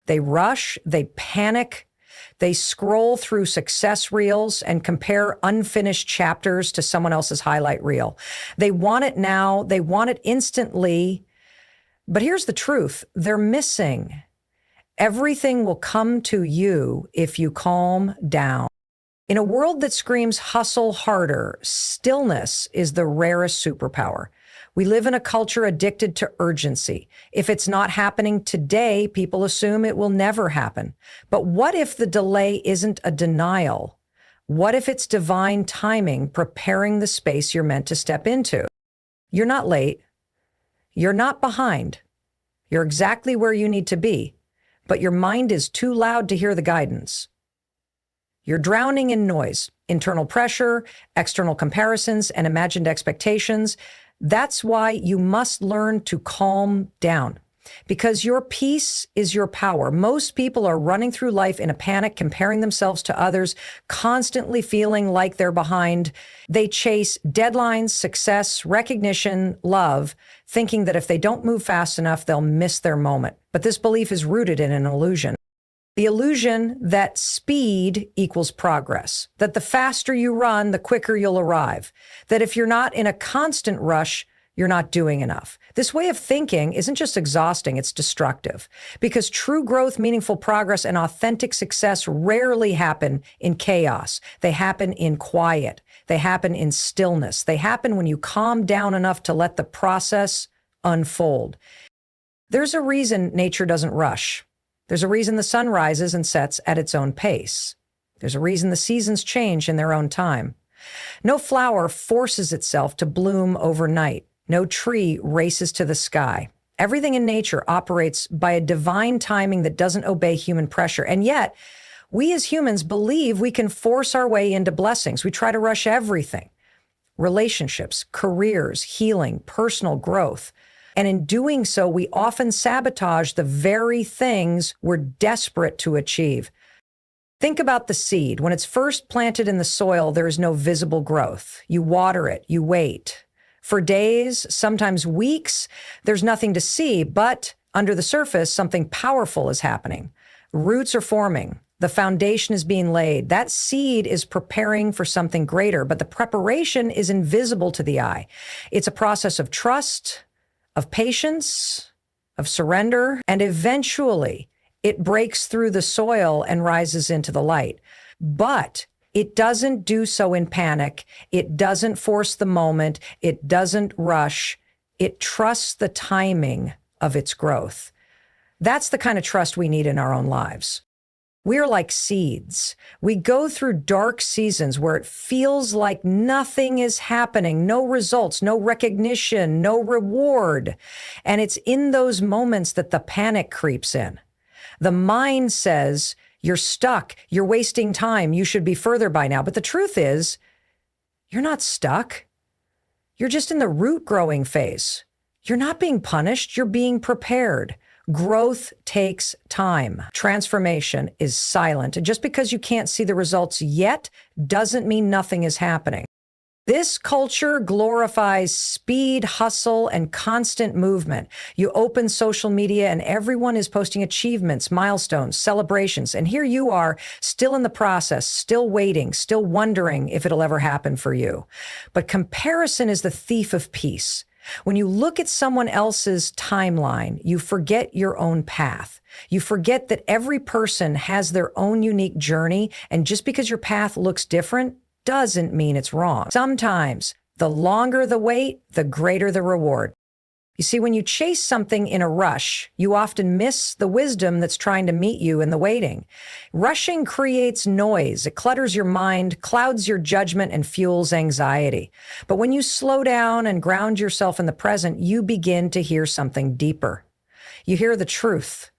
They rush, they panic, they scroll through success reels and compare unfinished chapters to someone else's highlight reel. They want it now, they want it instantly. But here's the truth, they're missing. Everything will come to you if you calm down. In a world that screams hustle harder, stillness is the rarest superpower. We live in a culture addicted to urgency. If it's not happening today, people assume it will never happen. But what if the delay isn't a denial? What if it's divine timing preparing the space you're meant to step into? You're not late. You're not behind. You're exactly where you need to be, but your mind is too loud to hear the guidance. You're drowning in noise, internal pressure, external comparisons, and imagined expectations. That's why you must learn to calm down, because your peace is your power. Most people are running through life in a panic, comparing themselves to others, constantly feeling like they're behind. They chase deadlines, success, recognition, love, thinking that if they don't move fast enough, they'll miss their moment. But this belief is rooted in an illusion. The illusion that speed equals progress, that the faster you run, the quicker you'll arrive, that if you're not in a constant rush, you're not doing enough. This way of thinking isn't just exhausting, it's destructive, because true growth, meaningful progress, and authentic success rarely happen in chaos. They happen in quiet. They happen in stillness. They happen when you calm down enough to let the process unfold. There's a reason nature doesn't rush. There's a reason the sun rises and sets at its own pace. There's a reason the seasons change in their own time. No flower forces itself to bloom overnight. No tree races to the sky. Everything in nature operates by a divine timing that doesn't obey human pressure. And yet, we as humans believe we can force our way into blessings. We try to rush everything. Relationships, careers, healing, personal growth. And in doing so, we often sabotage the very things we're desperate to achieve. Think about the seed. When it's first planted in the soil, there is no visible growth. You water it, you wait. For days, sometimes weeks, there's nothing to see, but under the surface, something powerful is happening. Roots are forming. The foundation is being laid. That seed is preparing for something greater, but the preparation is invisible to the eye. It's a process of trust, of patience, of surrender, and eventually it breaks through the soil and rises into the light. But it doesn't do so in panic. It doesn't force the moment. It doesn't rush. It trusts the timing of its growth. That's the kind of trust we need in our own lives. We're like seeds. We go through dark seasons where it feels like nothing is happening, no results, no recognition, no reward. And it's in those moments that the panic creeps in. The mind says, you're stuck, you're wasting time, you should be further by now. But the truth is, you're not stuck. You're just in the root growing phase. You're not being punished, you're being prepared. Growth takes time. Transformation is silent. And just because you can't see the results yet doesn't mean nothing is happening. This culture glorifies speed, hustle, and constant movement. You open social media and everyone is posting achievements, milestones, celebrations. And here you are, still in the process, still waiting, still wondering if it'll ever happen for you. But comparison is the thief of peace. When you look at someone else's timeline, you forget your own path. You forget that every person has their own unique journey, and just because your path looks different doesn't mean it's wrong. Sometimes, the longer the wait, the greater the reward. You see, when you chase something in a rush, you often miss the wisdom that's trying to meet you in the waiting. Rushing creates noise. It clutters your mind, clouds your judgment, and fuels anxiety. But when you slow down and ground yourself in the present, you begin to hear something deeper. You hear the truth,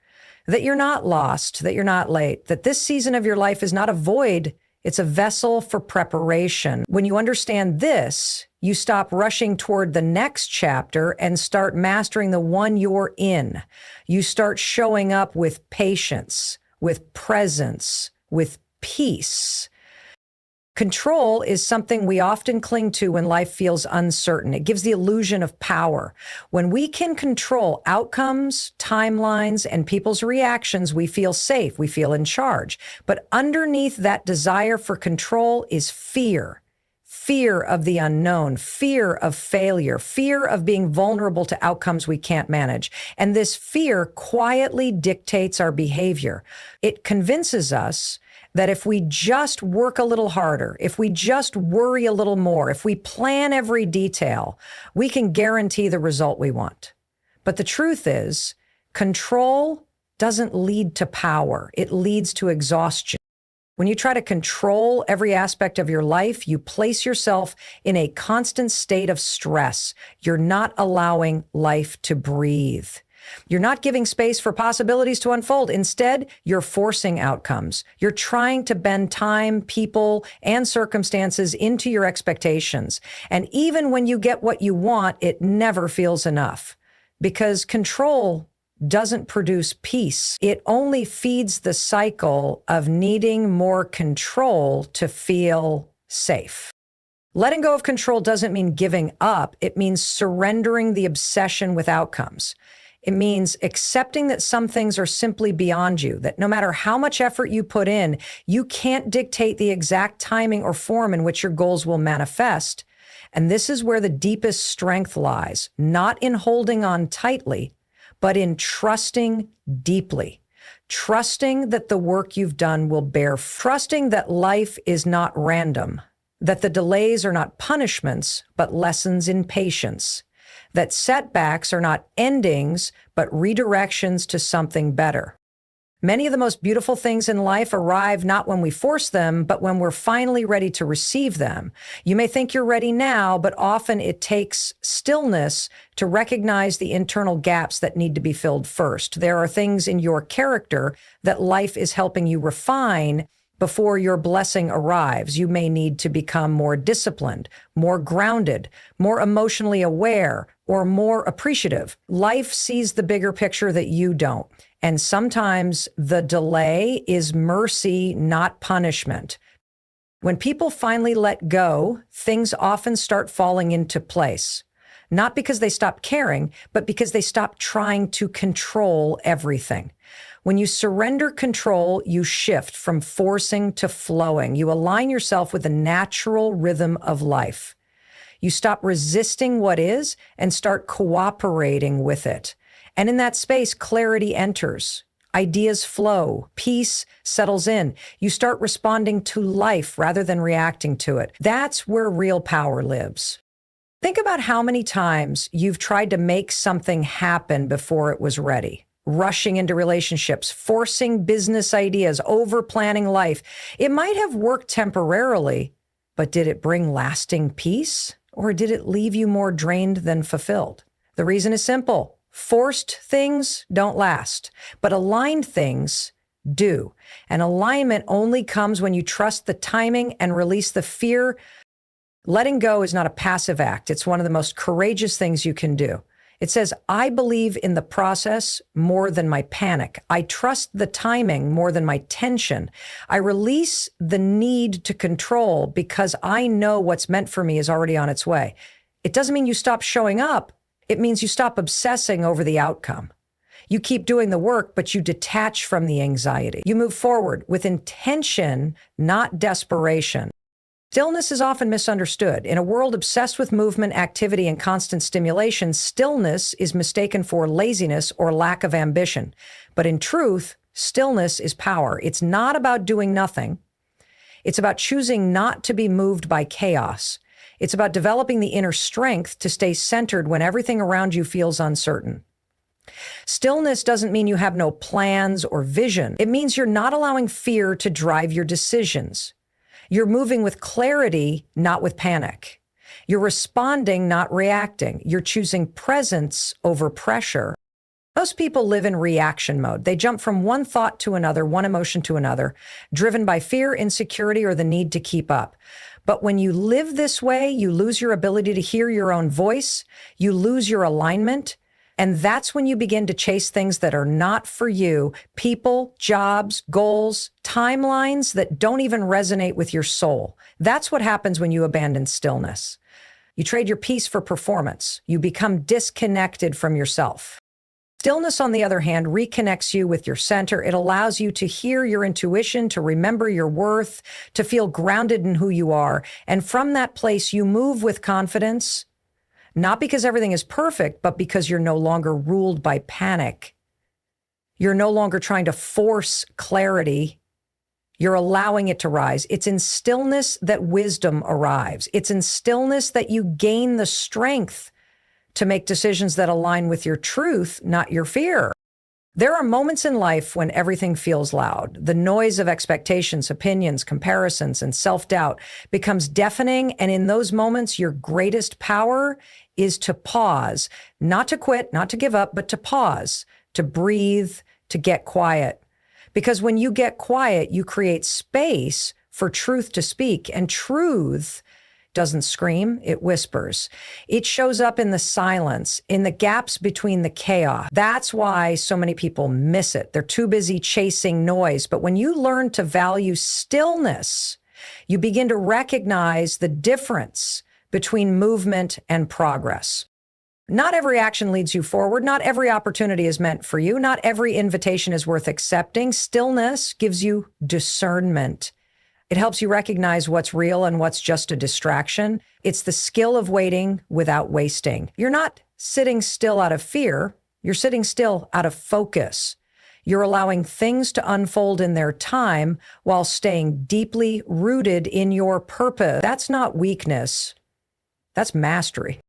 that you're not lost, that you're not late, that this season of your life is not a void, it's a vessel for preparation. When you understand this, you stop rushing toward the next chapter and start mastering the one you're in. You start showing up with patience, with presence, with peace. Control is something we often cling to when life feels uncertain. It gives the illusion of power. When we can control outcomes, timelines, and people's reactions, we feel safe, we feel in charge. But underneath that desire for control is fear. Fear of the unknown, fear of failure, fear of being vulnerable to outcomes we can't manage. And this fear quietly dictates our behavior. It convinces us that if we just work a little harder, if we just worry a little more, if we plan every detail, we can guarantee the result we want. But the truth is, control doesn't lead to power. It leads to exhaustion. When you try to control every aspect of your life, you place yourself in a constant state of stress. You're not allowing life to breathe. You're not giving space for possibilities to unfold. Instead, you're forcing outcomes. You're trying to bend time, people, and circumstances into your expectations. And even when you get what you want, it never feels enough. Because control doesn't produce peace. It only feeds the cycle of needing more control to feel safe. Letting go of control doesn't mean giving up. It means surrendering the obsession with outcomes. It means accepting that some things are simply beyond you, that no matter how much effort you put in, you can't dictate the exact timing or form in which your goals will manifest. And this is where the deepest strength lies, not in holding on tightly, but in trusting deeply. Trusting that the work you've done will bear, trusting that life is not random, that the delays are not punishments, but lessons in patience, that setbacks are not endings, but redirections to something better. Many of the most beautiful things in life arrive not when we force them, but when we're finally ready to receive them. You may think you're ready now, but often it takes stillness to recognize the internal gaps that need to be filled first. There are things in your character that life is helping you refine before your blessing arrives. You may need to become more disciplined, more grounded, more emotionally aware, or more appreciative. Life sees the bigger picture that you don't. And sometimes the delay is mercy, not punishment. When people finally let go, things often start falling into place. Not because they stop caring, but because they stop trying to control everything. When you surrender control, you shift from forcing to flowing. You align yourself with the natural rhythm of life. You stop resisting what is and start cooperating with it. And in that space, clarity enters. Ideas flow. Peace settles in. You start responding to life rather than reacting to it. That's where real power lives. Think about how many times you've tried to make something happen before it was ready. Rushing into relationships, forcing business ideas, over-planning life. It might have worked temporarily, but did it bring lasting peace? Or did it leave you more drained than fulfilled? The reason is simple. Forced things don't last, but aligned things do. And alignment only comes when you trust the timing and release the fear. Letting go is not a passive act. It's one of the most courageous things you can do. It says, I believe in the process more than my panic. I trust the timing more than my tension. I release the need to control because I know what's meant for me is already on its way. It doesn't mean you stop showing up. It means you stop obsessing over the outcome. You keep doing the work, but you detach from the anxiety. You move forward with intention, not desperation. Stillness is often misunderstood. In a world obsessed with movement, activity, and constant stimulation, stillness is mistaken for laziness or lack of ambition. But in truth, stillness is power. It's not about doing nothing. It's about choosing not to be moved by chaos. It's about developing the inner strength to stay centered when everything around you feels uncertain. Stillness doesn't mean you have no plans or vision. It means you're not allowing fear to drive your decisions. You're moving with clarity, not with panic. You're responding, not reacting. You're choosing presence over pressure. Most people live in reaction mode. They jump from one thought to another, one emotion to another, driven by fear, insecurity, or the need to keep up. But when you live this way, you lose your ability to hear your own voice, you lose your alignment, And that's when you begin to chase things that are not for you, people, jobs, goals, timelines that don't even resonate with your soul. That's what happens when you abandon stillness. You trade your peace for performance. You become disconnected from yourself. Stillness, on the other hand, reconnects you with your center. It allows you to hear your intuition, to remember your worth, to feel grounded in who you are. And from that place, you move with confidence, not because everything is perfect, but because you're no longer ruled by panic. You're no longer trying to force clarity. You're allowing it to rise. It's in stillness that wisdom arrives. It's in stillness that you gain the strength to make decisions that align with your truth, not your fear. There are moments in life when everything feels loud. The noise of expectations, opinions, comparisons, and self-doubt becomes deafening. And in those moments, your greatest power is to pause, not to quit, not to give up, but to pause, to breathe, to get quiet. Because when you get quiet, you create space for truth to speak, and truth doesn't scream, it whispers. It shows up in the silence, in the gaps between the chaos. That's why so many people miss it. They're too busy chasing noise. But when you learn to value stillness, you begin to recognize the difference between movement and progress. Not every action leads you forward. Not every opportunity is meant for you. Not every invitation is worth accepting. Stillness gives you discernment. It helps you recognize what's real and what's just a distraction. It's the skill of waiting without wasting. You're not sitting still out of fear. You're sitting still out of focus. You're allowing things to unfold in their time while staying deeply rooted in your purpose. That's not weakness. That's mastery.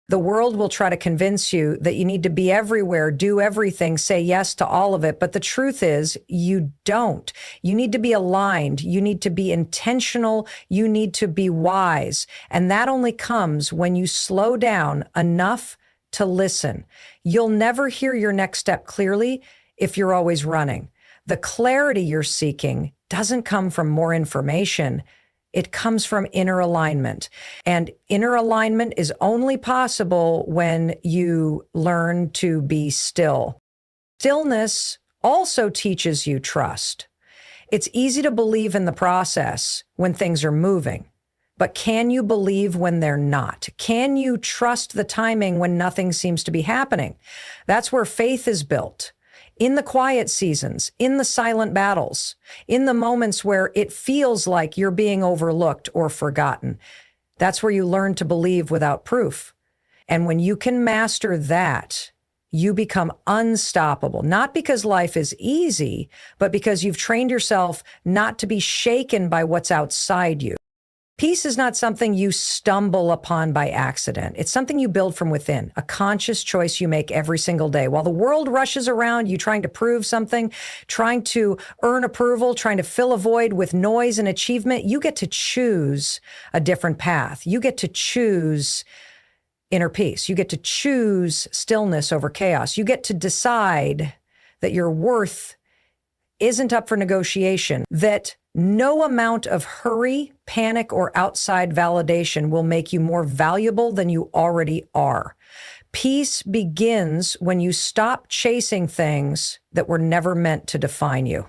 The world will try to convince you that you need to be everywhere, do everything, say yes to all of it. But the truth is, you don't. You need to be aligned. You need to be intentional. You need to be wise. And that only comes when you slow down enough to listen. You'll never hear your next step clearly if you're always running. The clarity you're seeking doesn't come from more information. It comes from inner alignment. And inner alignment is only possible when you learn to be still. Stillness also teaches you trust. It's easy to believe in the process when things are moving, but can you believe when they're not? Can you trust the timing when nothing seems to be happening? That's where faith is built. In the quiet seasons, in the silent battles, in the moments where it feels like you're being overlooked or forgotten. That's where you learn to believe without proof. And when you can master that, you become unstoppable, not because life is easy, but because you've trained yourself not to be shaken by what's outside you. Peace is not something you stumble upon by accident. It's something you build from within, a conscious choice you make every single day. While the world rushes around you trying to prove something, trying to earn approval, trying to fill a void with noise and achievement, you get to choose a different path. You get to choose inner peace. You get to choose stillness over chaos. You get to decide that your worth isn't up for negotiation, that no amount of hurry, panic, or outside validation will make you more valuable than you already are. Peace begins when you stop chasing things that were never meant to define you.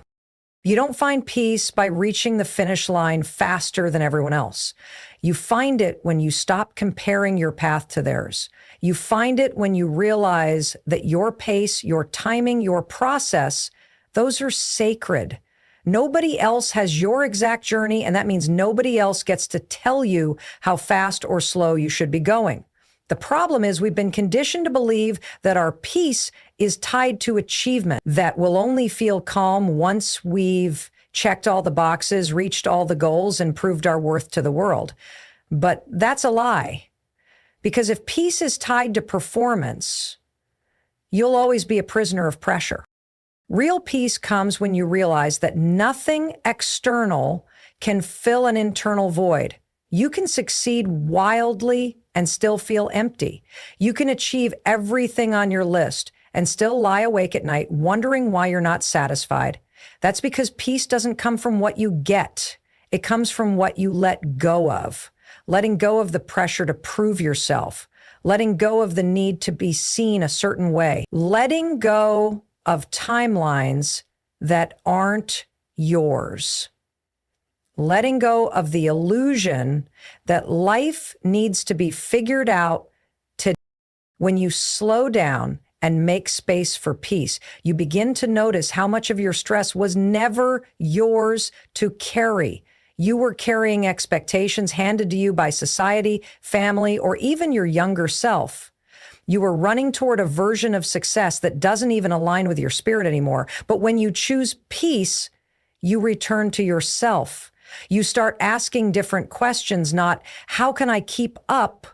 You don't find peace by reaching the finish line faster than everyone else. You find it when you stop comparing your path to theirs. You find it when you realize that your pace, your timing, your process, those are sacred. Nobody else has your exact journey, and that means nobody else gets to tell you how fast or slow you should be going. The problem is we've been conditioned to believe that our peace is tied to achievement, that we'll only feel calm once we've checked all the boxes, reached all the goals, and proved our worth to the world. But that's a lie. Because if peace is tied to performance, you'll always be a prisoner of pressure. Real peace comes when you realize that nothing external can fill an internal void. You can succeed wildly and still feel empty. You can achieve everything on your list and still lie awake at night wondering why you're not satisfied. That's because peace doesn't come from what you get. It comes from what you let go of. Letting go of the pressure to prove yourself. letting go of the need to be seen a certain way, letting go of timelines that aren't yours, letting go of the illusion that life needs to be figured out today. When you slow down and make space for peace, you begin to notice how much of your stress was never yours to carry. You were carrying expectations handed to you by society, family, or even your younger self. You were running toward a version of success that doesn't even align with your spirit anymore. But when you choose peace, you return to yourself. You start asking different questions, not how can I keep up,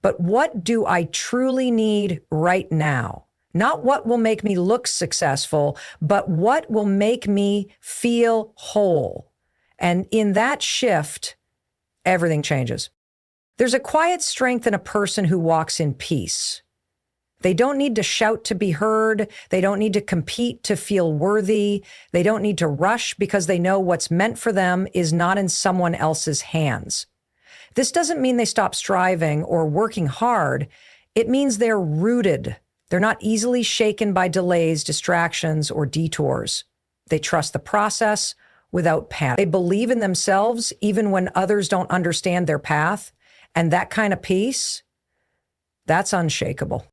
but what do I truly need right now? Not what will make me look successful, but what will make me feel whole. And in that shift, everything changes. There's a quiet strength in a person who walks in peace. They don't need to shout to be heard. They don't need to compete to feel worthy. They don't need to rush because they know what's meant for them is not in someone else's hands. This doesn't mean they stop striving or working hard. It means they're rooted. They're not easily shaken by delays, distractions, or detours. They trust the process without panic. They believe in themselves even when others don't understand their path. And that kind of peace, that's unshakable.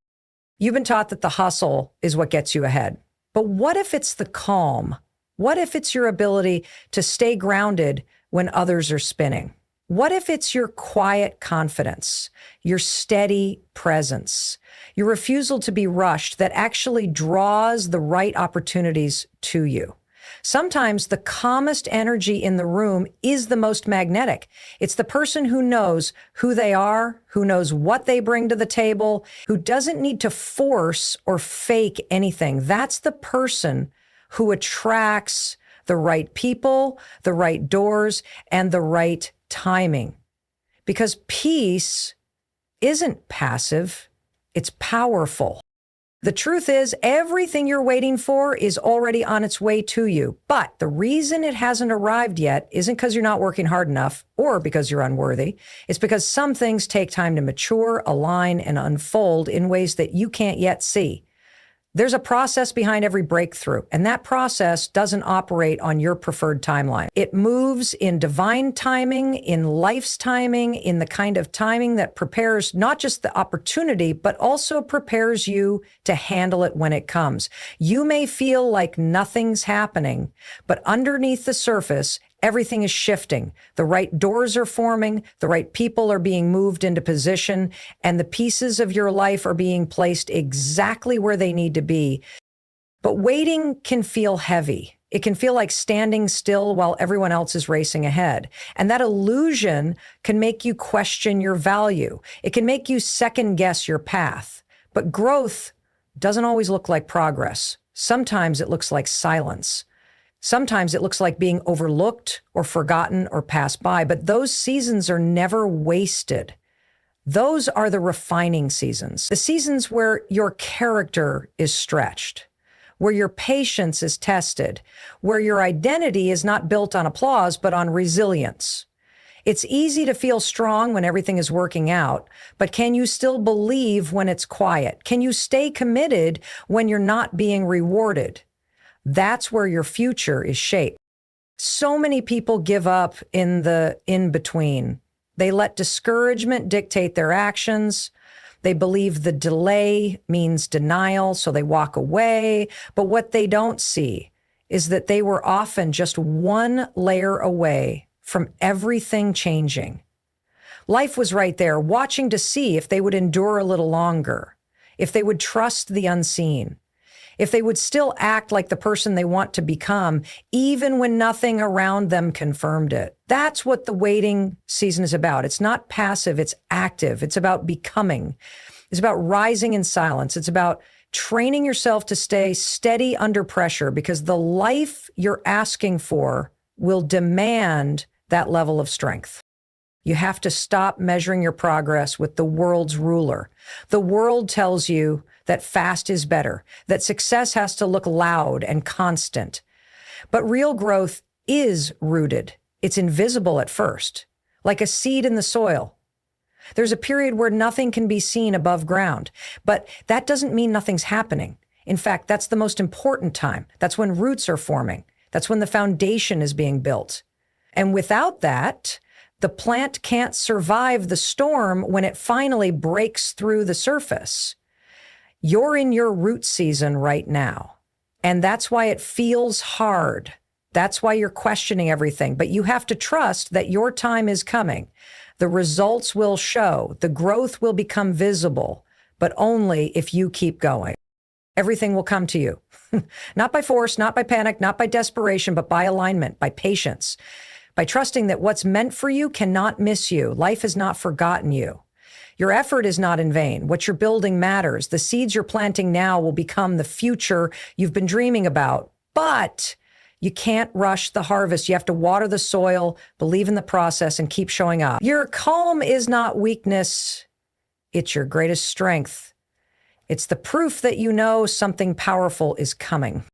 You've been taught that the hustle is what gets you ahead. But what if it's the calm? What if it's your ability to stay grounded when others are spinning? What if it's your quiet confidence, your steady presence, your refusal to be rushed that actually draws the right opportunities to you? Sometimes the calmest energy in the room is the most magnetic. It's the person who knows who they are, who knows what they bring to the table, who doesn't need to force or fake anything. That's the person who attracts the right people, the right doors, and the right timing. Because peace isn't passive, it's powerful. The truth is, everything you're waiting for is already on its way to you. But the reason it hasn't arrived yet isn't because you're not working hard enough or because you're unworthy. It's because some things take time to mature, align, and unfold in ways that you can't yet see. There's a process behind every breakthrough, and that process doesn't operate on your preferred timeline. It moves in divine timing, in life's timing, in the kind of timing that prepares not just the opportunity, but also prepares you to handle it when it comes. You may feel like nothing's happening, but underneath the surface, everything is shifting. The right doors are forming, the right people are being moved into position, and the pieces of your life are being placed exactly where they need to be. But waiting can feel heavy. It can feel like standing still while everyone else is racing ahead. And that illusion can make you question your value. It can make you second guess your path. But growth doesn't always look like progress. Sometimes it looks like silence. Sometimes it looks like being overlooked or forgotten or passed by, but those seasons are never wasted. Those are the refining seasons, the seasons where your character is stretched, where your patience is tested, where your identity is not built on applause, but on resilience. It's easy to feel strong when everything is working out, but can you still believe when it's quiet? Can you stay committed when you're not being rewarded? That's where your future is shaped. So many people give up in the in-between. They let discouragement dictate their actions. They believe the delay means denial, so they walk away. But what they don't see is that they were often just one layer away from everything changing. Life was right there, watching to see if they would endure a little longer, if they would trust the unseen, if they would still act like the person they want to become, even when nothing around them confirmed it. That's what the waiting season is about. It's not passive, it's active. It's about becoming. It's about rising in silence. It's about training yourself to stay steady under pressure, because the life you're asking for will demand that level of strength. You have to stop measuring your progress with the world's ruler. The world tells you that fast is better, that success has to look loud and constant. But real growth is rooted. It's invisible at first, like a seed in the soil. There's a period where nothing can be seen above ground, but that doesn't mean nothing's happening. In fact, that's the most important time. That's when roots are forming. That's when the foundation is being built. And without that, the plant can't survive the storm when it finally breaks through the surface. You're in your root season right now, and that's why it feels hard. That's why you're questioning everything, but you have to trust that your time is coming. The results will show, the growth will become visible, but only if you keep going. Everything will come to you. Not by force, not by panic, not by desperation, but by alignment, by patience, by trusting that what's meant for you cannot miss you. Life has not forgotten you. Your effort is not in vain. What you're building matters. The seeds you're planting now will become the future you've been dreaming about. But you can't rush the harvest. You have to water the soil, believe in the process, and keep showing up. Your calm is not weakness. It's your greatest strength. It's the proof that you know something powerful is coming.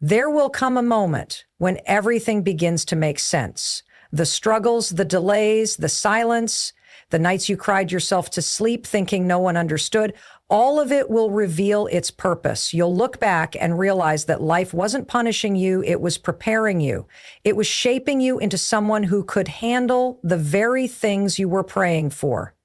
There will come a moment when everything begins to make sense. The struggles, the delays, the silence, the nights you cried yourself to sleep thinking no one understood, all of it will reveal its purpose. You'll look back and realize that life wasn't punishing you, it was preparing you. It was shaping you into someone who could handle the very things you were praying for.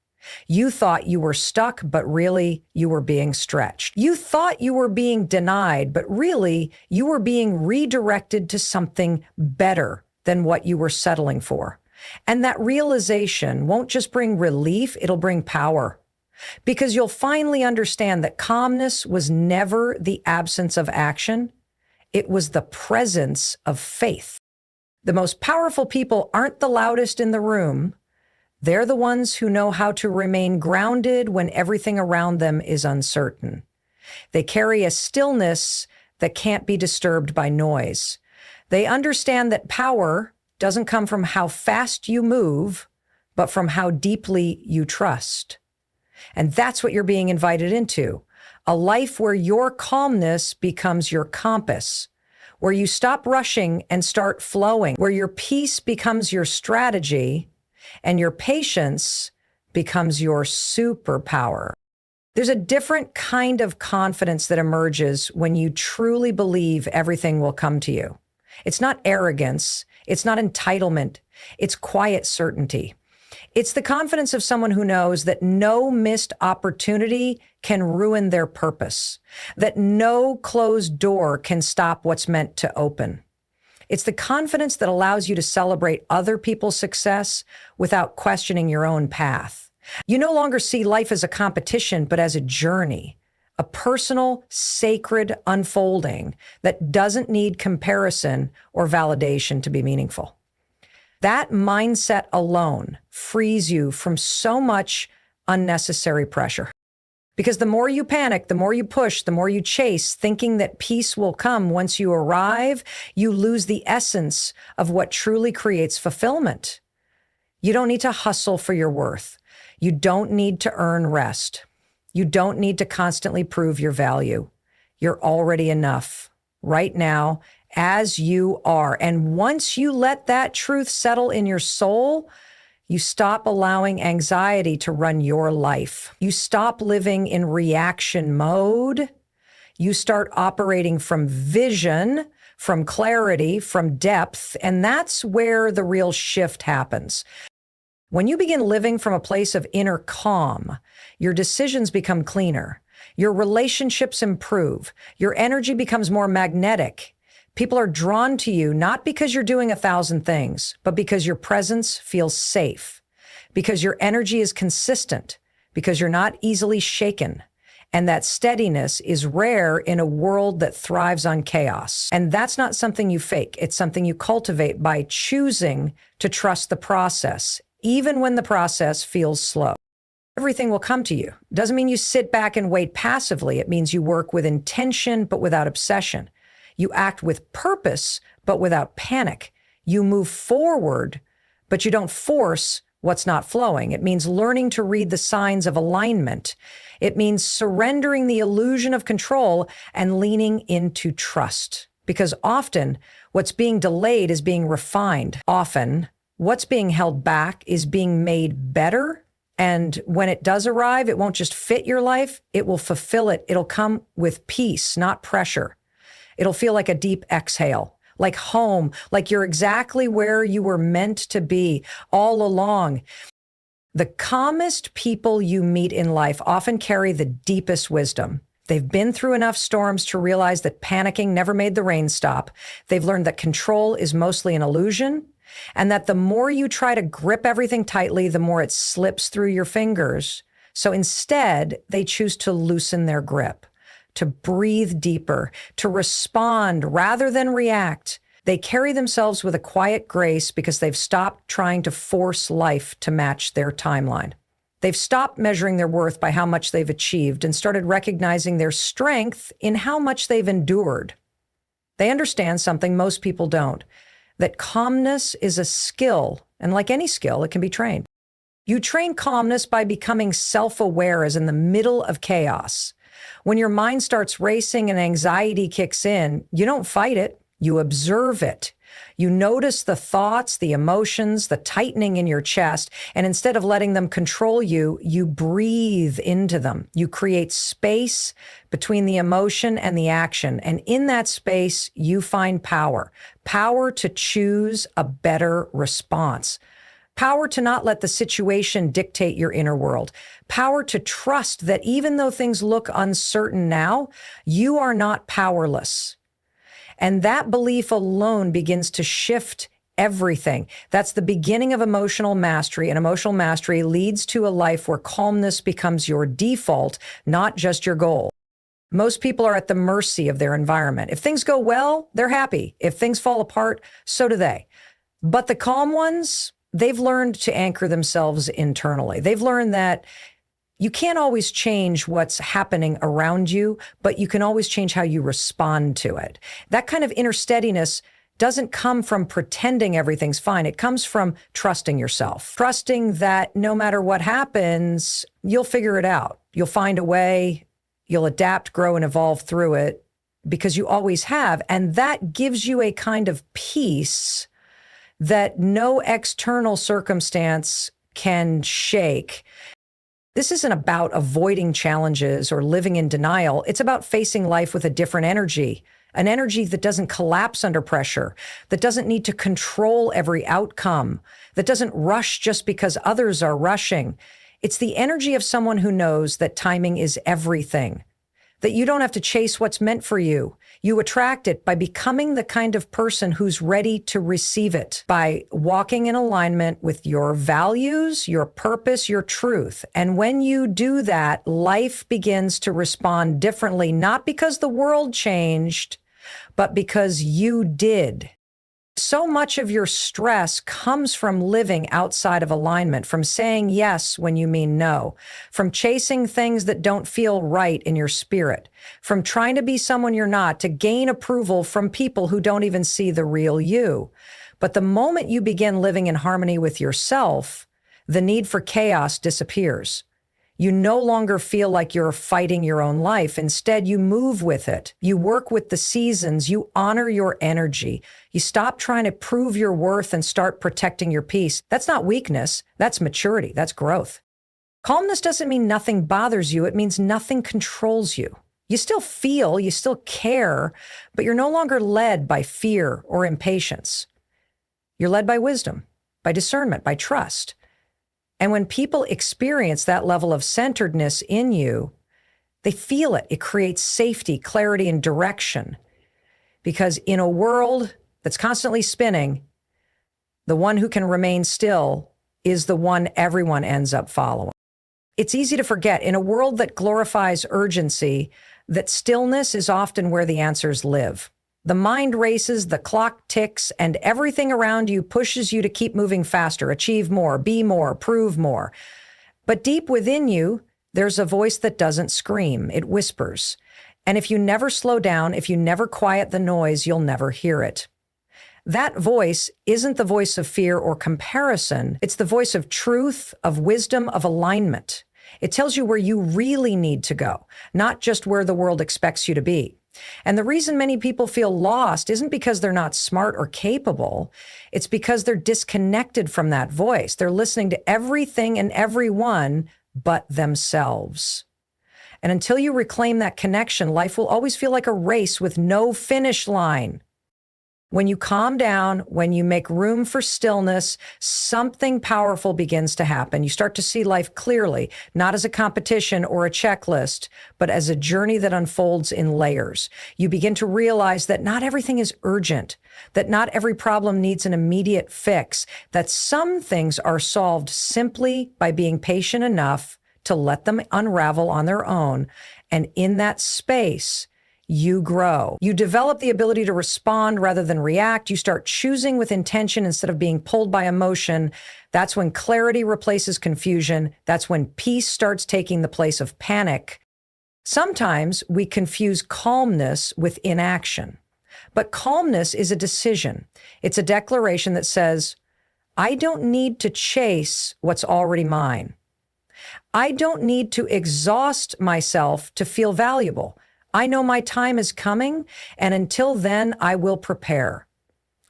You thought you were stuck, but really you were being stretched. You thought you were being denied, but really you were being redirected to something better than what you were settling for. And that realization won't just bring relief, it'll bring power. Because you'll finally understand that calmness was never the absence of action. It was the presence of faith. The most powerful people aren't the loudest in the room. They're the ones who know how to remain grounded when everything around them is uncertain. They carry a stillness that can't be disturbed by noise. They understand that power doesn't come from how fast you move, but from how deeply you trust. And that's what you're being invited into. A life where your calmness becomes your compass, where you stop rushing and start flowing, where your peace becomes your strategy, and your patience becomes your superpower. There's a different kind of confidence that emerges when you truly believe everything will come to you. It's not arrogance. It's not entitlement. It's quiet certainty. It's the confidence of someone who knows that no missed opportunity can ruin their purpose, that no closed door can stop what's meant to open. It's the confidence that allows you to celebrate other people's success without questioning your own path. You no longer see life as a competition, but as a journey, a personal, sacred unfolding that doesn't need comparison or validation to be meaningful. That mindset alone frees you from so much unnecessary pressure. Because the more you panic, the more you push, the more you chase, thinking that peace will come once you arrive, you lose the essence of what truly creates fulfillment. You don't need to hustle for your worth. You don't need to earn rest. You don't need to constantly prove your value. You're already enough right now as you are. And once you let that truth settle in your soul, you stop allowing anxiety to run your life. You stop living in reaction mode. You start operating from vision, from clarity, from depth, and that's where the real shift happens. When you begin living from a place of inner calm, your decisions become cleaner, your relationships improve, your energy becomes more magnetic. People are drawn to you not because you're doing 1,000 things, but because your presence feels safe, because your energy is consistent, because you're not easily shaken. And that steadiness is rare in a world that thrives on chaos. And that's not something you fake. It's something you cultivate by choosing to trust the process, even when the process feels slow. Everything will come to you. Doesn't mean you sit back and wait passively. It means you work with intention, but without obsession. You act with purpose, but without panic. You move forward, but you don't force what's not flowing. It means learning to read the signs of alignment. It means surrendering the illusion of control and leaning into trust. Because often, what's being delayed is being refined. Often, what's being held back is being made better And when it does arrive, it won't just fit your life, it will fulfill it. It'll come with peace, not pressure. It'll feel like a deep exhale, like home, like you're exactly where you were meant to be all along. The calmest people you meet in life often carry the deepest wisdom. They've been through enough storms to realize that panicking never made the rain stop. They've learned that control is mostly an illusion, and that the more you try to grip everything tightly, the more it slips through your fingers. So instead, they choose to loosen their grip, to breathe deeper, to respond rather than react. They carry themselves with a quiet grace because they've stopped trying to force life to match their timeline. They've stopped measuring their worth by how much they've achieved and started recognizing their strength in how much they've endured. They understand something most people don't, that calmness is a skill, and like any skill, it can be trained. You train calmness by becoming self-aware as in the middle of chaos. When your mind starts racing and anxiety kicks in, you don't fight it, you observe it. You notice the thoughts, the emotions, the tightening in your chest, and instead of letting them control you, you breathe into them. You create space between the emotion and the action, and in that space, you find power. Power to choose a better response. Power to not let the situation dictate your inner world. Power to trust that even though things look uncertain now, you are not powerless. And that belief alone begins to shift everything. That's the beginning of emotional mastery, and emotional mastery leads to a life where calmness becomes your default, not just your goal. Most people are at the mercy of their environment. If things go well, they're happy. If things fall apart, so do they. But the calm ones, they've learned to anchor themselves internally. They've learned that you can't always change what's happening around you, but you can always change how you respond to it. That kind of inner steadiness doesn't come from pretending everything's fine. It comes from trusting yourself, trusting that no matter what happens, you'll figure it out. You'll find a way, you'll adapt, grow, and evolve through it because you always have. And that gives you a kind of peace that no external circumstance can shake. This isn't about avoiding challenges or living in denial. It's about facing life with a different energy, an energy that doesn't collapse under pressure, that doesn't need to control every outcome, that doesn't rush just because others are rushing. It's the energy of someone who knows that timing is everything, that you don't have to chase what's meant for you. You attract it by becoming the kind of person who's ready to receive it, by walking in alignment with your values, your purpose, your truth. And when you do that, life begins to respond differently, not because the world changed, but because you did. So much of your stress comes from living outside of alignment, from saying yes when you mean no, from chasing things that don't feel right in your spirit, from trying to be someone you're not to gain approval from people who don't even see the real you. But the moment you begin living in harmony with yourself, the need for chaos disappears. You no longer feel like you're fighting your own life. Instead, you move with it. You work with the seasons. You honor your energy. You stop trying to prove your worth and start protecting your peace. That's not weakness. That's maturity. That's growth. Calmness doesn't mean nothing bothers you. It means nothing controls you. You still feel, you still care, but you're no longer led by fear or impatience. You're led by wisdom, by discernment, by trust. And when people experience that level of centeredness in you, they feel it. It creates safety, clarity, and direction. Because in a world that's constantly spinning, the one who can remain still is the one everyone ends up following. It's easy to forget, in a world that glorifies urgency, that stillness is often where the answers live. The mind races, the clock ticks, and everything around you pushes you to keep moving faster, achieve more, be more, prove more. But deep within you, there's a voice that doesn't scream, it whispers. And if you never slow down, if you never quiet the noise, you'll never hear it. That voice isn't the voice of fear or comparison. It's the voice of truth, of wisdom, of alignment. It tells you where you really need to go, not just where the world expects you to be. And the reason many people feel lost isn't because they're not smart or capable. It's because they're disconnected from that voice. They're listening to everything and everyone but themselves. And until you reclaim that connection, life will always feel like a race with no finish line. When you calm down, when you make room for stillness, something powerful begins to happen. You start to see life clearly, not as a competition or a checklist, but as a journey that unfolds in layers. You begin to realize that not everything is urgent, that not every problem needs an immediate fix, that some things are solved simply by being patient enough to let them unravel on their own. And in that space, you grow. You develop the ability to respond rather than react. You start choosing with intention instead of being pulled by emotion. That's when clarity replaces confusion. That's when peace starts taking the place of panic. Sometimes we confuse calmness with inaction. But calmness is a decision. It's a declaration that says, I don't need to chase what's already mine. I don't need to exhaust myself to feel valuable. I know my time is coming, and until then, I will prepare.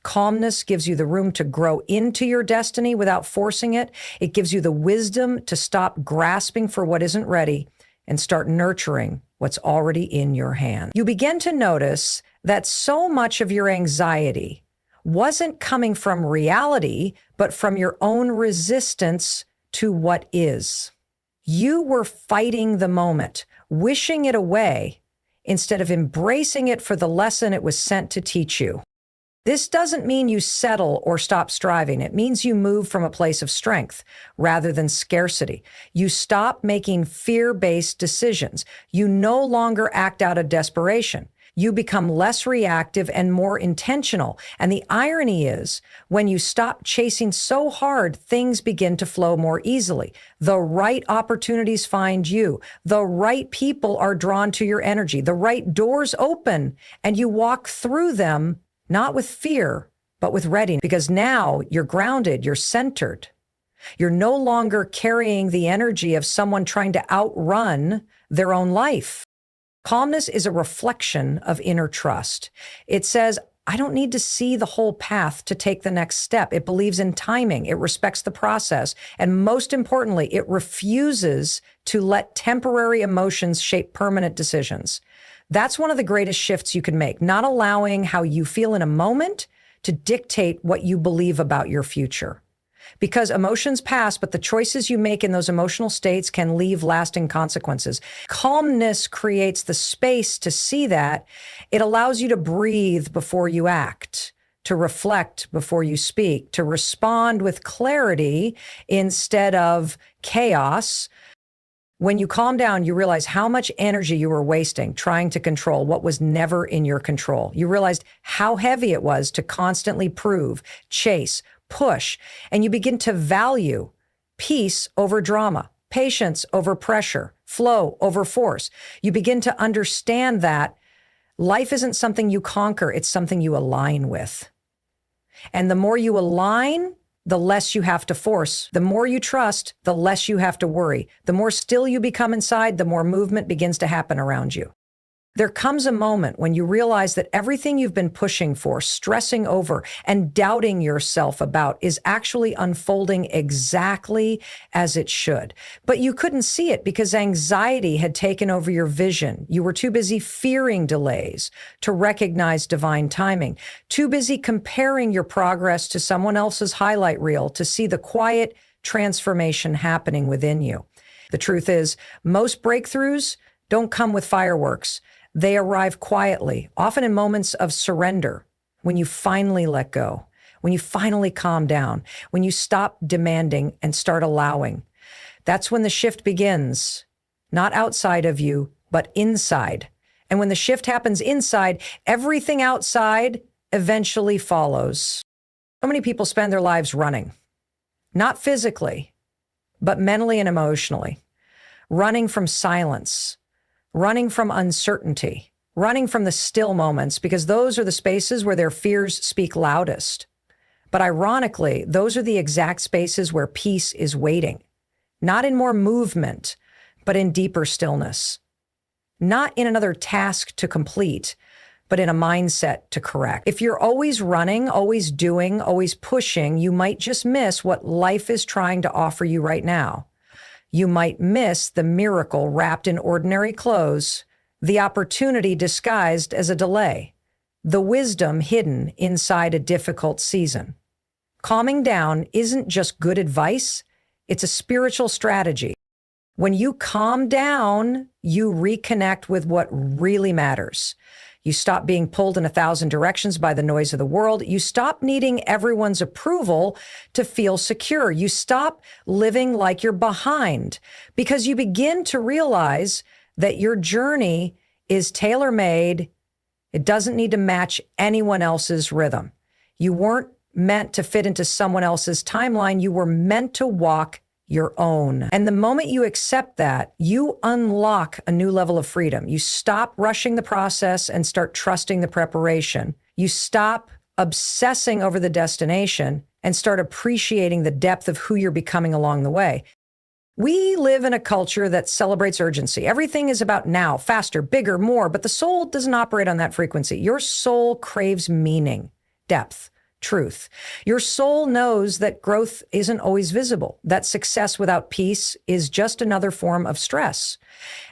Calmness gives you the room to grow into your destiny without forcing it. It gives you the wisdom to stop grasping for what isn't ready and start nurturing what's already in your hand. You begin to notice that so much of your anxiety wasn't coming from reality, but from your own resistance to what is. You were fighting the moment, wishing it away, instead of embracing it for the lesson it was sent to teach you. This doesn't mean you settle or stop striving. It means you move from a place of strength rather than scarcity. You stop making fear-based decisions. You no longer act out of desperation. You become less reactive and more intentional. And the irony is, when you stop chasing so hard, things begin to flow more easily. The right opportunities find you. The right people are drawn to your energy. The right doors open, and you walk through them, not with fear, but with readiness. Because now you're grounded, you're centered. You're no longer carrying the energy of someone trying to outrun their own life. Calmness is a reflection of inner trust. It says, I don't need to see the whole path to take the next step. It believes in timing. It respects the process. And most importantly, it refuses to let temporary emotions shape permanent decisions. That's one of the greatest shifts you can make, not allowing how you feel in a moment to dictate what you believe about your future. Because emotions pass, but the choices you make in those emotional states can leave lasting consequences. Calmness creates the space to see that. It allows you to breathe before you act, to reflect before you speak, to respond with clarity instead of chaos. When you calm down, you realize how much energy you were wasting trying to control what was never in your control. You realized how heavy it was to constantly prove, chase, push, and you begin to value peace over drama, patience over pressure, flow over force. You begin to understand that life isn't something you conquer, it's something you align with. And the more you align, the less you have to force. The more you trust, the less you have to worry. The more still you become inside, the more movement begins to happen around you. There comes a moment when you realize that everything you've been pushing for, stressing over, and doubting yourself about is actually unfolding exactly as it should. But you couldn't see it because anxiety had taken over your vision. You were too busy fearing delays to recognize divine timing, too busy comparing your progress to someone else's highlight reel to see the quiet transformation happening within you. The truth is, most breakthroughs don't come with fireworks. They arrive quietly, often in moments of surrender, when you finally let go, when you finally calm down, when you stop demanding and start allowing. That's when the shift begins, not outside of you, but inside. And when the shift happens inside, everything outside eventually follows. So many people spend their lives running, not physically, but mentally and emotionally, running from silence, running from uncertainty, running from the still moments, because those are the spaces where their fears speak loudest. But ironically, those are the exact spaces where peace is waiting, not in more movement, but in deeper stillness. not in another task to complete, but in a mindset to correct. If you're always running, always doing, always pushing, you might just miss what life is trying to offer you right now. You might miss the miracle wrapped in ordinary clothes, the opportunity disguised as a delay, the wisdom hidden inside a difficult season. Calming down isn't just good advice, it's a spiritual strategy. When you calm down, you reconnect with what really matters. You stop being pulled in 1,000 directions by the noise of the world. You stop needing everyone's approval to feel secure. You stop living like you're behind because you begin to realize that your journey is tailor-made. It doesn't need to match anyone else's rhythm. You weren't meant to fit into someone else's timeline. You were meant to walk your own. And the moment you accept that, you unlock a new level of freedom. You stop rushing the process and start trusting the preparation. You stop obsessing over the destination and start appreciating the depth of who you're becoming along the way. We live in a culture that celebrates urgency. Everything is about now, faster, bigger, more, but the soul doesn't operate on that frequency. Your soul craves meaning, depth, truth. Your soul knows that growth isn't always visible, that success without peace is just another form of stress.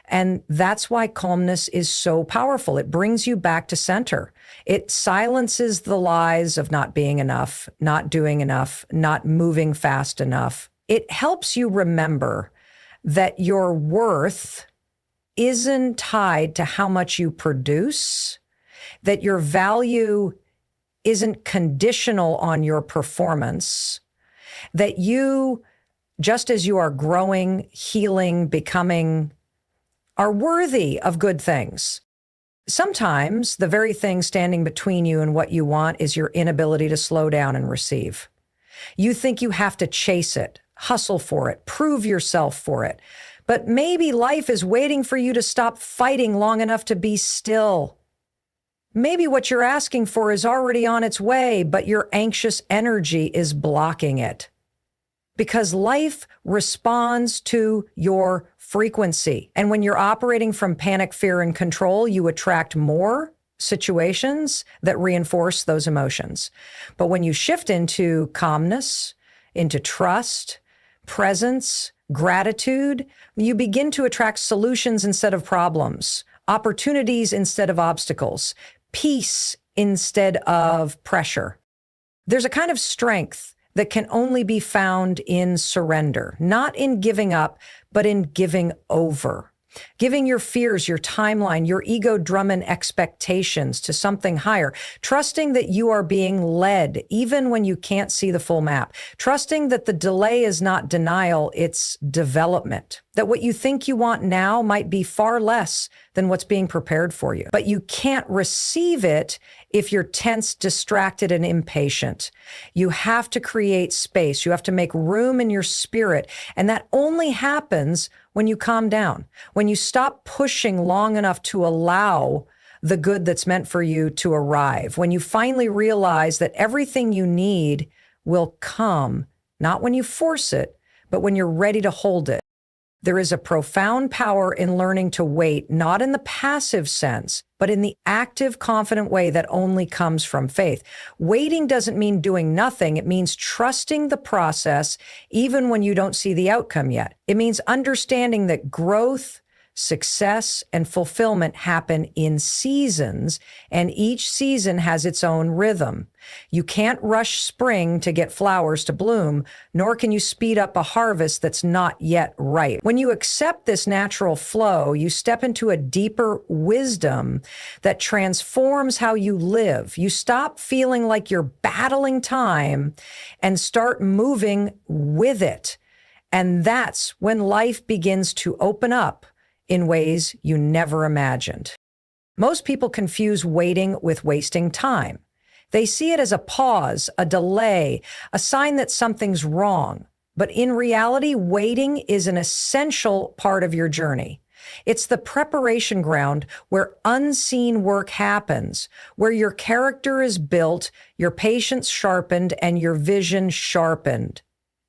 And that's why calmness is so powerful. It brings you back to center. It silences the lies of not being enough, not doing enough, not moving fast enough. It helps you remember that your worth isn't tied to how much you produce, that your value isn't conditional on your performance, that you, just as you are growing, healing, becoming, are worthy of good things. Sometimes the very thing standing between you and what you want is your inability to slow down and receive. You think you have to chase it, hustle for it, prove yourself for it. But maybe life is waiting for you to stop fighting long enough to be still. Maybe what you're asking for is already on its way, but your anxious energy is blocking it. Because life responds to your frequency. And when you're operating from panic, fear, and control, you attract more situations that reinforce those emotions. But when you shift into calmness, into trust, presence, gratitude, you begin to attract solutions instead of problems, opportunities instead of obstacles, peace instead of pressure. There's a kind of strength that can only be found in surrender, not in giving up, but in giving over. Giving your fears, your timeline, your ego drumming expectations to something higher. Trusting that you are being led even when you can't see the full map. Trusting that the delay is not denial, it's development. That what you think you want now might be far less than what's being prepared for you. But you can't receive it if you're tense, distracted, and impatient. You have to create space. You have to make room in your spirit. And that only happens when you calm down, when you stop pushing long enough to allow the good that's meant for you to arrive, when you finally realize that everything you need will come, not when you force it, but when you're ready to hold it. There is a profound power in learning to wait, not in the passive sense, but in the active, confident way that only comes from faith. Waiting doesn't mean doing nothing. It means trusting the process even when you don't see the outcome yet. It means understanding that growth, success, and fulfillment happen in seasons, and each season has its own rhythm. You can't rush spring to get flowers to bloom, nor can you speed up a harvest that's not yet ripe. When you accept this natural flow, you step into a deeper wisdom that transforms how you live. You stop feeling like you're battling time and start moving with it. And that's when life begins to open up in ways you never imagined. Most people confuse waiting with wasting time. They see it as a pause, a delay, a sign that something's wrong. But in reality, waiting is an essential part of your journey. It's the preparation ground where unseen work happens, where your character is built, your patience sharpened, and your vision sharpened.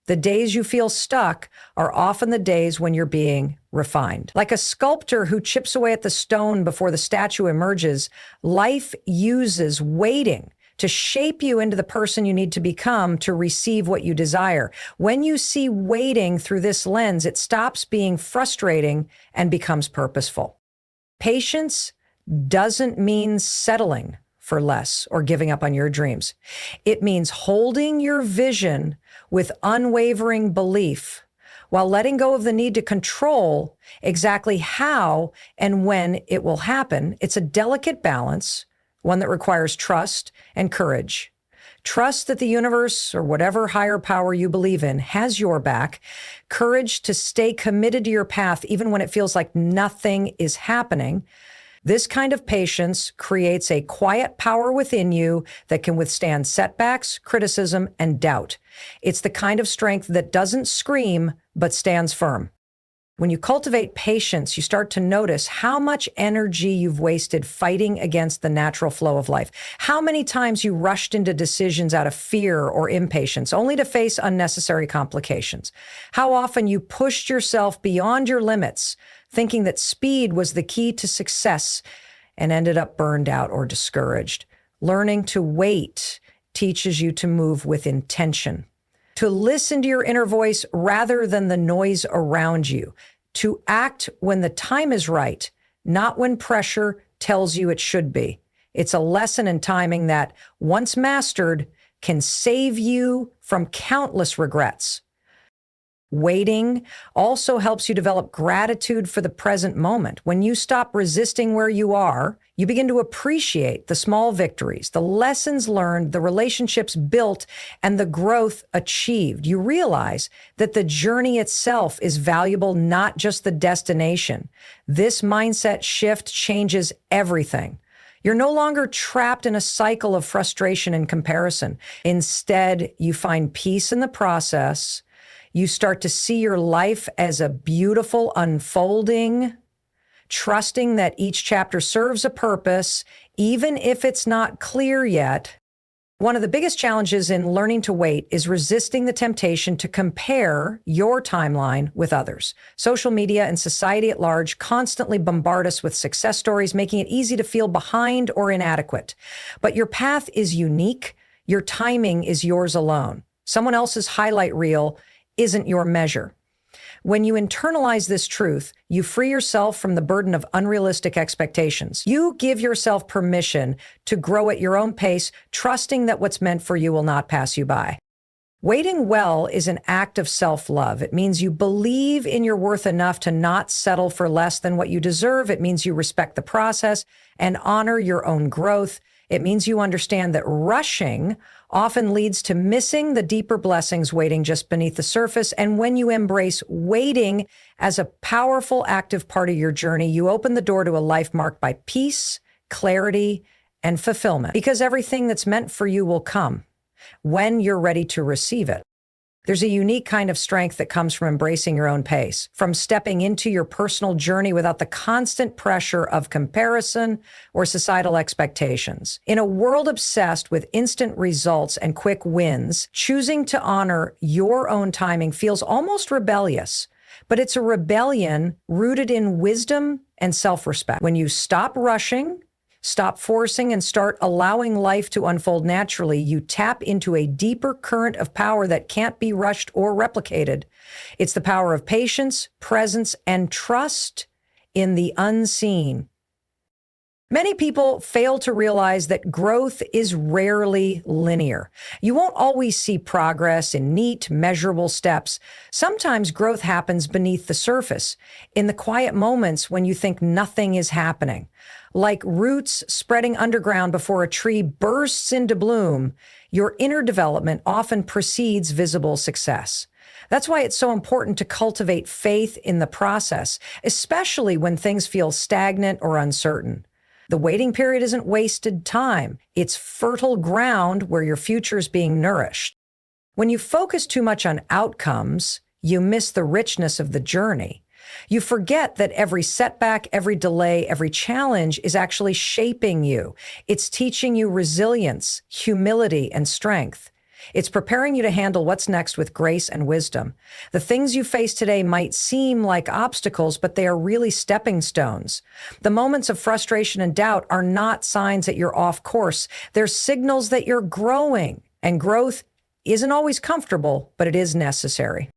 The days you feel stuck are often the days when you're being refined. Like a sculptor who chips away at the stone before the statue emerges, life uses waiting to shape you into the person you need to become to receive what you desire. When you see waiting through this lens, it stops being frustrating and becomes purposeful. Patience doesn't mean settling for less or giving up on your dreams. It means holding your vision with unwavering belief while letting go of the need to control exactly how and when it will happen. It's a delicate balance, one that requires trust and courage. Trust that the universe or whatever higher power you believe in has your back. Courage to stay committed to your path even when it feels like nothing is happening. This kind of patience creates a quiet power within you that can withstand setbacks, criticism, and doubt. It's the kind of strength that doesn't scream, but stands firm. When you cultivate patience, you start to notice how much energy you've wasted fighting against the natural flow of life. How many times you rushed into decisions out of fear or impatience, only to face unnecessary complications. How often you pushed yourself beyond your limits, thinking that speed was the key to success, and ended up burned out or discouraged. Learning to wait teaches you to move with intention, to listen to your inner voice rather than the noise around you, to act when the time is right, not when pressure tells you it should be. It's a lesson in timing that, once mastered, can save you from countless regrets. Waiting also helps you develop gratitude for the present moment. When you stop resisting where you are, you begin to appreciate the small victories, the lessons learned, the relationships built, and the growth achieved. You realize that the journey itself is valuable, not just the destination. This mindset shift changes everything. You're no longer trapped in a cycle of frustration and comparison. Instead, you find peace in the process. You start to see your life as a beautiful unfolding, trusting that each chapter serves a purpose, even if it's not clear yet. One of the biggest challenges in learning to wait is resisting the temptation to compare your timeline with others. Social media and society at large constantly bombard us with success stories, making it easy to feel behind or inadequate. But your path is unique. Your timing is yours alone. Someone else's highlight reel isn't your measure. When you internalize this truth, you free yourself from the burden of unrealistic expectations. You give yourself permission to grow at your own pace, trusting that what's meant for you will not pass you by. Waiting well is an act of self-love. It means you believe in your worth enough to not settle for less than what you deserve. It means you respect the process and honor your own growth. It means you understand that rushing often leads to missing the deeper blessings waiting just beneath the surface. And when you embrace waiting as a powerful, active part of your journey, you open the door to a life marked by peace, clarity, and fulfillment. Because everything that's meant for you will come when you're ready to receive it. There's a unique kind of strength that comes from embracing your own pace, from stepping into your personal journey without the constant pressure of comparison or societal expectations. In a world obsessed with instant results and quick wins, choosing to honor your own timing feels almost rebellious, but it's a rebellion rooted in wisdom and self-respect. When you stop rushing, stop forcing, and start allowing life to unfold naturally, you tap into a deeper current of power that can't be rushed or replicated. It's the power of patience, presence, and trust in the unseen. Many people fail to realize that growth is rarely linear. You won't always see progress in neat, measurable steps. Sometimes growth happens beneath the surface, in the quiet moments when you think nothing is happening. Like roots spreading underground before a tree bursts into bloom, your inner development often precedes visible success. That's why it's so important to cultivate faith in the process, especially when things feel stagnant or uncertain. The waiting period isn't wasted time. It's fertile ground where your future is being nourished. When you focus too much on outcomes, you miss the richness of the journey. You forget that every setback, every delay, every challenge is actually shaping you. It's teaching you resilience, humility, and strength. It's preparing you to handle what's next with grace and wisdom. The things you face today might seem like obstacles, but they are really stepping stones. The moments of frustration and doubt are not signs that you're off course. They're signals that you're growing, and growth isn't always comfortable, but it is necessary.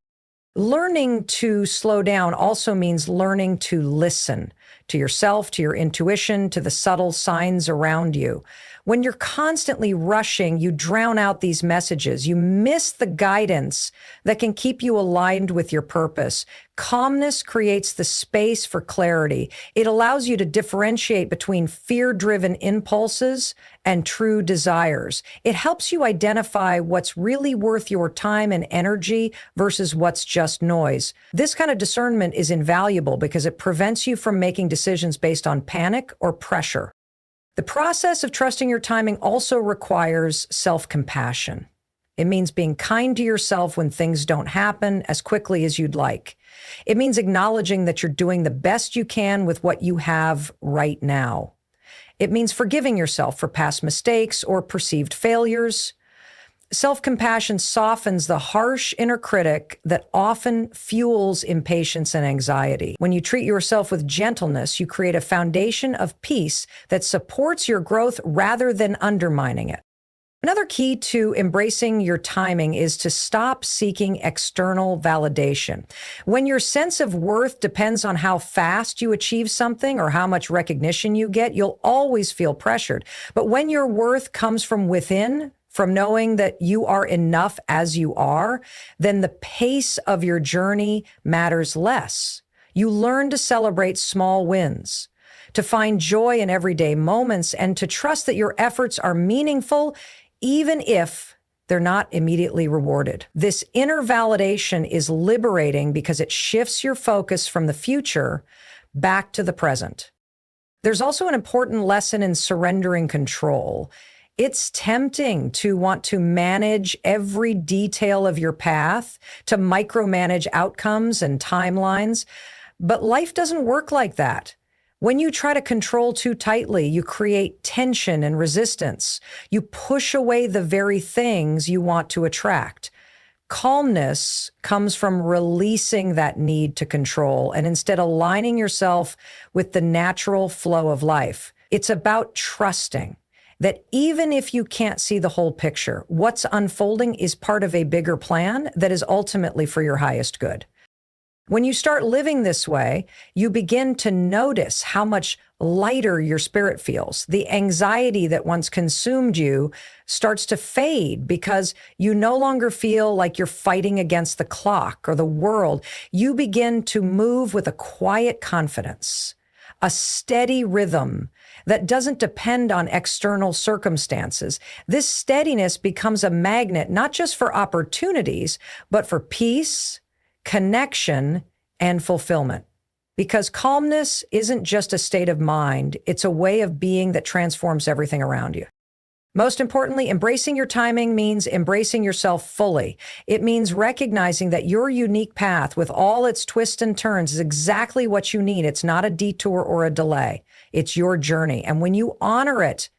Learning to slow down also means learning to listen to yourself, to your intuition, to the subtle signs around you. When you're constantly rushing, you drown out these messages. You miss the guidance that can keep you aligned with your purpose. Calmness creates the space for clarity. It allows you to differentiate between fear-driven impulses and true desires. It helps you identify what's really worth your time and energy versus what's just noise. This kind of discernment is invaluable because it prevents you from making decisions based on panic or pressure. The process of trusting your timing also requires self-compassion. It means being kind to yourself when things don't happen as quickly as you'd like. It means acknowledging that you're doing the best you can with what you have right now. It means forgiving yourself for past mistakes or perceived failures. Self-compassion softens the harsh inner critic that often fuels impatience and anxiety. When you treat yourself with gentleness, you create a foundation of peace that supports your growth rather than undermining it. Another key to embracing your timing is to stop seeking external validation. When your sense of worth depends on how fast you achieve something or how much recognition you get, you'll always feel pressured. But when your worth comes from within, from knowing that you are enough as you are, then the pace of your journey matters less. You learn to celebrate small wins, to find joy in everyday moments, and to trust that your efforts are meaningful, even if they're not immediately rewarded. This inner validation is liberating because it shifts your focus from the future back to the present. There's also an important lesson in surrendering control. It's tempting to want to manage every detail of your path, to micromanage outcomes and timelines, but life doesn't work like that. When you try to control too tightly, you create tension and resistance. You push away the very things you want to attract. Calmness comes from releasing that need to control and instead aligning yourself with the natural flow of life. It's about trusting that even if you can't see the whole picture, what's unfolding is part of a bigger plan that is ultimately for your highest good. When you start living this way, you begin to notice how much lighter your spirit feels. The anxiety that once consumed you starts to fade because you no longer feel like you're fighting against the clock or the world. You begin to move with a quiet confidence, a steady rhythm that doesn't depend on external circumstances. This steadiness becomes a magnet, not just for opportunities, but for peace, connection, and fulfillment. Because calmness isn't just a state of mind, it's a way of being that transforms everything around you. Most importantly, embracing your timing means embracing yourself fully. It means recognizing that your unique path with all its twists and turns is exactly what you need. It's not a detour or a delay. It's your journey. And when you honor it,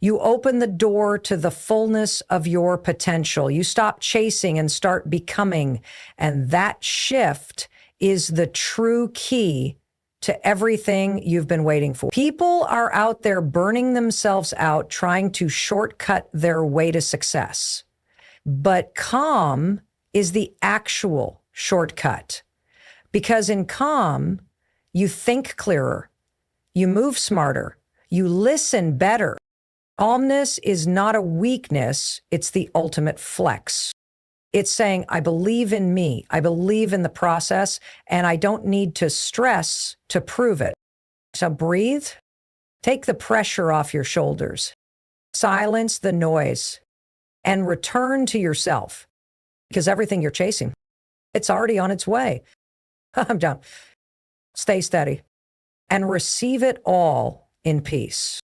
you open the door to the fullness of your potential. You stop chasing and start becoming. And that shift is the true key to everything you've been waiting for. People are out there burning themselves out, trying to shortcut their way to success. But calm is the actual shortcut. Because in calm, you think clearer, you move smarter, you listen better. Calmness is not a weakness, it's the ultimate flex. It's saying, I believe in me, I believe in the process, and I don't need to stress to prove it. So breathe, take the pressure off your shoulders, silence the noise, and return to yourself. Because everything you're chasing, it's already on its way. I'm done. Stay steady and receive it all in peace.